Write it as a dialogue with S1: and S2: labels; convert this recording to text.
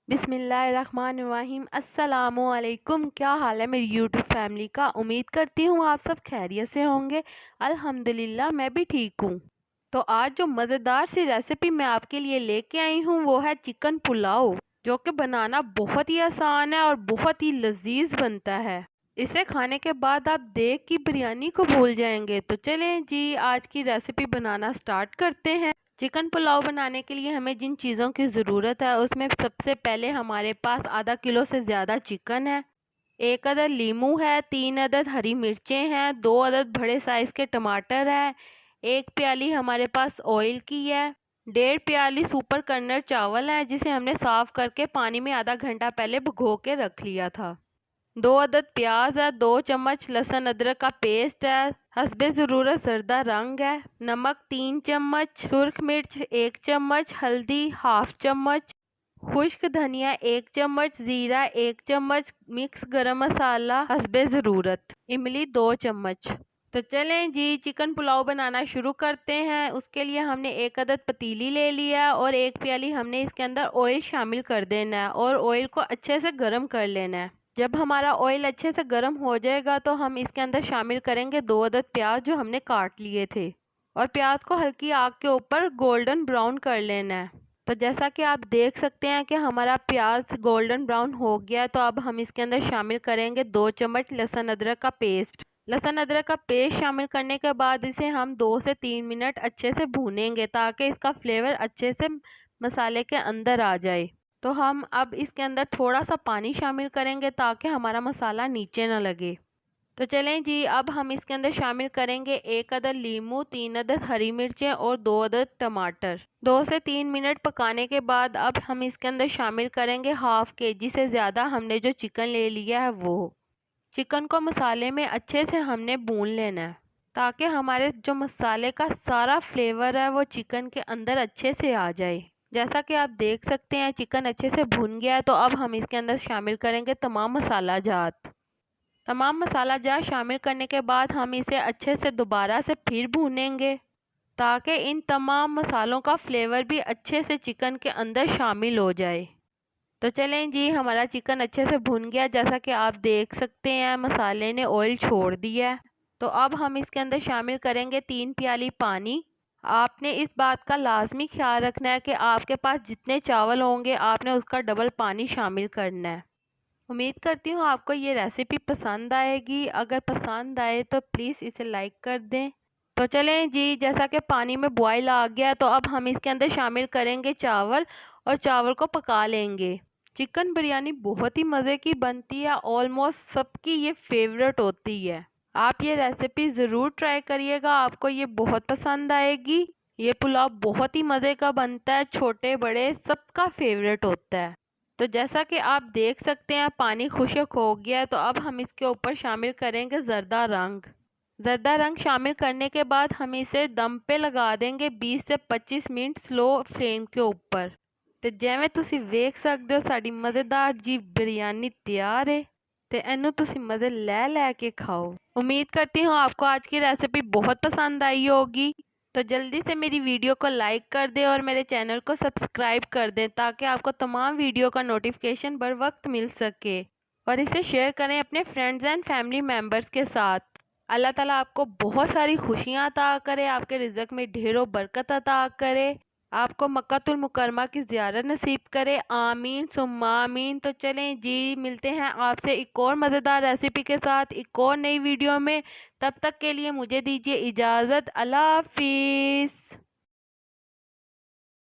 S1: बिस्मिल्लाहिर्रहमानिर्रहीम। अस्सलामुअलैकुम। क्या हाल है मेरी यूट्यूब फैमिली का। उम्मीद करती हूँ आप सब खैरियत से होंगे। अल्हम्दुलिल्लाह मैं भी ठीक हूँ। तो आज जो मज़ेदार सी रेसिपी मैं आपके लिए लेके आई हूँ वो है चिकन पुलाव, जो कि बनाना बहुत ही आसान है और बहुत ही लजीज बनता है। इसे खाने के बाद आप देख की बिरयानी को भूल जाएंगे। तो चलें जी, आज की रेसिपी बनाना स्टार्ट करते हैं। चिकन पुलाव बनाने के लिए हमें जिन चीज़ों की ज़रूरत है उसमें सबसे पहले हमारे पास आधा किलो से ज़्यादा चिकन है, एक अदद लीमू है, 3 अदद हरी मिर्चें हैं, 2 अदद बड़े साइज़ के टमाटर है, एक प्याली हमारे पास ऑयल की है, 1.5 प्याली सुपर कर्नर चावल है जिसे हमने साफ़ करके पानी में आधा घंटा पहले भिगो के रख लिया था, 2 अदद प्याज है, 2 चम्मच लहसुन अदरक का पेस्ट है, हस्बे ज़रूरत ज़र्दा रंग है, नमक 3 चम्मच, सुर्ख मिर्च 1 चम्मच, हल्दी हाफ चम्मच, खुश्क धनिया 1 चम्मच, ज़ीरा 1 चम्मच, मिक्स गरम मसाला हस्बे ज़रूरत, इमली 2 चम्मच। तो चलें जी, चिकन पुलाव बनाना शुरू करते हैं। उसके लिए हमने 1 अदद पतीली ले लिया और 1 प्याली हमने इसके अंदर ऑयल शामिल कर देना है और ऑयल को अच्छे से गर्म कर लेना है। जब हमारा ऑयल अच्छे से गर्म हो जाएगा तो हम इसके अंदर शामिल करेंगे 2 अदद प्याज जो हमने काट लिए थे और प्याज को हल्की आग के ऊपर गोल्डन ब्राउन कर लेना है। तो जैसा कि आप देख सकते हैं कि हमारा प्याज गोल्डन ब्राउन हो गया, तो अब हम इसके अंदर शामिल करेंगे 2 चम्मच लहसुन अदरक का पेस्ट। लहसुन अदरक का पेस्ट शामिल करने के बाद इसे हम 2 से 3 मिनट अच्छे से भूनेंगे ताकि इसका फ्लेवर अच्छे से मसाले के अंदर आ जाए। तो हम अब इसके अंदर थोड़ा सा पानी शामिल करेंगे ताकि हमारा मसाला नीचे ना लगे। तो चलें जी, अब हम इसके अंदर शामिल करेंगे 1 अदद लीमू, 3 अदद हरी मिर्चें और 2 अदद टमाटर। 2 से 3 मिनट पकाने के बाद अब हम इसके अंदर शामिल करेंगे हाफ केजी से ज़्यादा हमने जो चिकन ले लिया है वो। चिकन को मसाले में अच्छे से हमने भून लेना है ताकि हमारे जो मसाले का सारा फ्लेवर है वो चिकन के अंदर अच्छे से आ जाए। जैसा कि आप देख सकते हैं चिकन अच्छे से भुन गया है, तो अब हम इसके अंदर शामिल करेंगे तमाम मसाला जात। तमाम मसाला जात शामिल करने के बाद हम इसे अच्छे से दोबारा से फिर भूनेंगे ताकि इन तमाम मसालों का फ्लेवर भी अच्छे से चिकन के अंदर शामिल हो जाए। तो चलें जी, हमारा चिकन अच्छे से भुन गया। जैसा कि आप देख सकते हैं मसाले ने ऑयल छोड़ दिया है। तो अब हम इसके अंदर शामिल करेंगे 3 प्याली पानी। आपने इस बात का लाजमी ख्याल रखना है कि आपके पास जितने चावल होंगे आपने उसका डबल पानी शामिल करना है। उम्मीद करती हूँ आपको ये रेसिपी पसंद आएगी। अगर पसंद आए तो प्लीज़ इसे लाइक कर दें। तो चलें जी, जैसा कि पानी में बॉयल आ गया तो अब हम इसके अंदर शामिल करेंगे चावल और चावल को पका लेंगे। चिकन बिरयानी बहुत ही मज़े की बनती है, ऑलमोस्ट सबकी ये फेवरेट होती है। आप ये रेसिपी ज़रूर ट्राई करिएगा, आपको ये बहुत पसंद आएगी। ये पुलाव बहुत ही मज़े का बनता है, छोटे बड़े सबका फेवरेट होता है। तो जैसा कि आप देख सकते हैं पानी खुश्क हो गया है, तो अब हम इसके ऊपर शामिल करेंगे ज़र्दा रंग। ज़र्दा रंग शामिल करने के बाद हम इसे दम पे लगा देंगे 20 से 25 मिनट स्लो फ्लेम के ऊपर। तो जिवें तुसी वेख सकते हो साड़ी मज़ेदार जी बिरयानी तैयार है। तो इनू तुसी मज़े ले ले के खाओ। उम्मीद करती हूँ आपको आज की रेसिपी बहुत पसंद आई होगी। तो जल्दी से मेरी वीडियो को लाइक कर दें और मेरे चैनल को सब्सक्राइब कर दें ताकि आपको तमाम वीडियो का नोटिफिकेशन बर वक्त मिल सके। और इसे शेयर करें अपने फ्रेंड्स एंड फैमिली मेम्बर्स के साथ। अल्लाह ताला आपको बहुत सारी खुशियाँ अता करे, आपके रिज़्क में ढेरों बरकत अता करे, आपको मक्कातुल मुकरमा की ज़ियारत नसीब करे। आमीन सुम्मा आमीन। तो चलें जी, मिलते हैं आपसे एक और मज़ेदार रेसिपी के साथ एक और नई वीडियो में। तब तक के लिए मुझे दीजिए इजाज़त। अल्लाह हाफिज़।